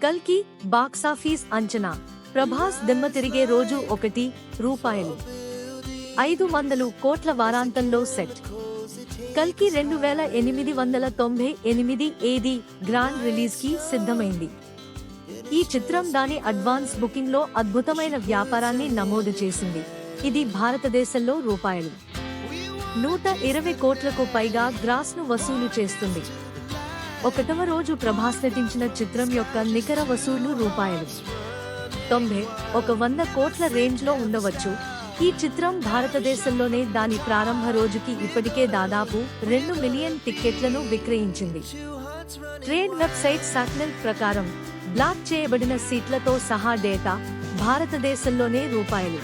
కల్కి బాక్సాఫీస్ అంచనా. ప్రభాస్ దిమ్మ తిరిగే రోజు రూ. 500 కోట్ల వారాంతంలో సెట్. కల్కి 2898 ఏది గ్రాండ్ రిలీజ్ కి సిద్ధమైంది. ఈ చిత్రం దాని అడ్వాన్స్ బుకింగ్ లో అద్భుతమైన వ్యాపారాన్ని నమోదు చేసింది. ఇది భారతదేశంలో రూపాయలు 120 కోట్లకు పైగా గ్రాస్ ను వసూలు చేస్తుంది. 1వ రోజు ప్రభాస్ నటించిన చిత్రం యొక్క నికర వసూళ్లు రూపాయలు 100 కోట్ల రేంజ్ లో ఉండవచ్చు. ఈ చిత్రం భారతదేశంలోనే దాని ప్రారంభ రోజుకి ఇప్పటికే దాదాపు 2 మిలియన్ టిక్కెట్లను విక్రయించింది. ట్రేడ్ వెబ్సైట్ సాక్నెల్ ప్రకారం బ్లాక్ చేయబడిన సీట్లతో సహా డేటా భారతదేశంలోనే రూపాయలు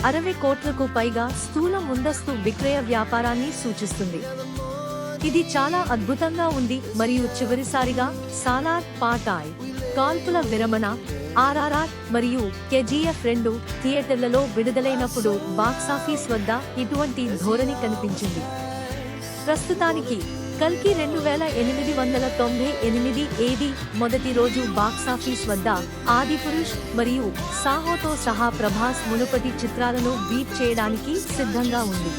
60 కోట్లకు పైగా స్థూల ముందస్తు విక్రయ వ్యాపారాన్ని సూచిస్తుంది. ఇది చాలా అద్భుతంగా ఉంది మరియు చివరిసారిగా సాలార్ పాటాయ్, కాల్పుల విరమణ, RRR మరియు KGF 2 థియేటర్లలో విడుదలైనప్పుడు బాక్సాఫీస్ వద్ద ఇటువంటి ధోరణి కనిపించింది. ప్రస్తుతానికి కల్కి 2898 ఏది మొదటి రోజు బాక్సాఫీస్ వద్ద ఆదిపురుష్ మరియు సాహోతో సహా ప్రభాస్ మునుపటి చిత్రాలను బీట్ చేయడానికి సిద్ధంగా ఉంది.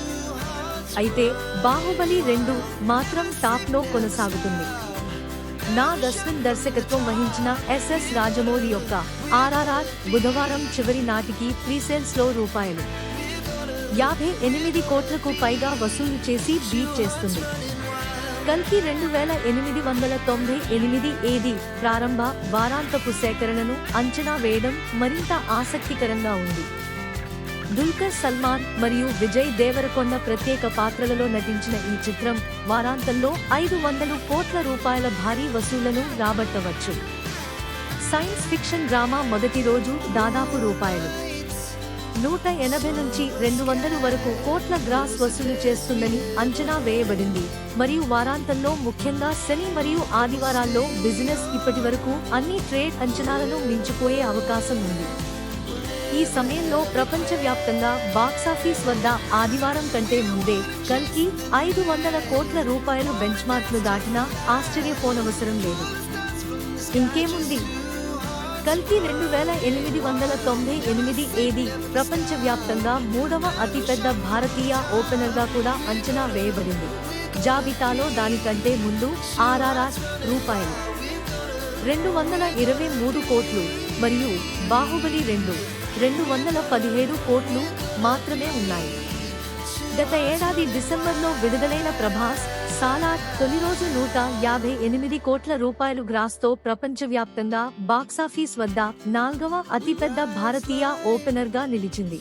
అయితే బాహుబలి 2 మాత్రం టాప్ లో కొనసాగుతుంది. నాగ్ అశ్విన్ దర్శకత్వం వహించిన SS రాజమౌళి యొక్క RRR బుధవారం చివరి నాటికి ప్రీసేల్స్ లో రూపాయలు 58 కోట్లకు పైగా వసూలు చేసి బీట్ చేస్తుంది. కల్కి 2898 ఏది ప్రారంభ వారాంతపు సేకరణను అంచనా వేయడం మరింత ఆసక్తికరంగా ఉంది. దుల్కర్ సల్మాన్ మరియు విజయ్ దేవరకొండ ప్రత్యేక పాత్రలలో నటించిన ఈ చిత్రం వారాంతంలో 500 కోట్ల రూపాయల భారీ వసూళ్లను రాబట్టవచ్చు. సైన్స్ ఫిక్షన్ డ్రామా మొదటి రోజు దాదాపు రూపాయలు 180 నుంచి 200 వరకు కోట్ల గ్రాస్ వసూలు చేస్తుందని అంచనా వేయబడింది మరియు వారాంతంలో ముఖ్యంగా శని మరియు ఆదివారాల్లో బిజినెస్ ఇప్పటివరకు అన్ని ట్రేడ్ అంచనాలను మించిపోయే అవకాశం ఉంది. ఈ సమయంలో ప్రపంచవ్యాప్తంగా బాక్సాఫీస్ వద్ద ఆదివారం కంటే ముందే కల్కి 500 కోట్ల రూపాయలు బెంచ్మార్క్ను దాటినా ఆశ్చర్యపోనవసరం లేదు. ఇంకేముంది, కల్కి 2898 ఏది ప్రపంచవ్యాప్తంగా 3వ అతిపెద్ద భారతీయ ఓపెనర్గా కూడా అంచనా వేయబడింది. జాబితాలో దానికంటే ముందు RRR రూపాయలు 223 కోట్లు మరియు బాహుబలి 217 కోట్లు మాత్రమే ఉన్నాయి. గత ఏడాది డిసెంబర్లో విడుదలైన ప్రభాస్ సాలార్ తొలి రోజు 158 కోట్ల రూపాయలు గ్రాస్తో ప్రపంచవ్యాప్తంగా బాక్సాఫీస్ వద్ద 4వ అతిపెద్ద భారతీయ ఓపెనర్గా నిలిచింది.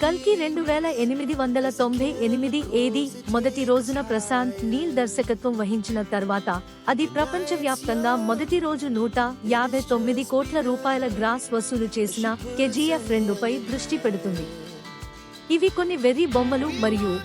కల్కి 2898 ఏది మొదటి రోజున ప్రశాంత్ నీల్ దర్శకత్వం వహించిన తర్వాత అది ప్రపంచవ్యాప్తంగా మొదటి రోజు 159 కోట్ల రూపాయల గ్రాస్ వసూలు చేసిన KGF 2 పై దృష్టి పెడుతుంది. ఇవి కొన్ని వెర్రి బొమ్మలు మరియు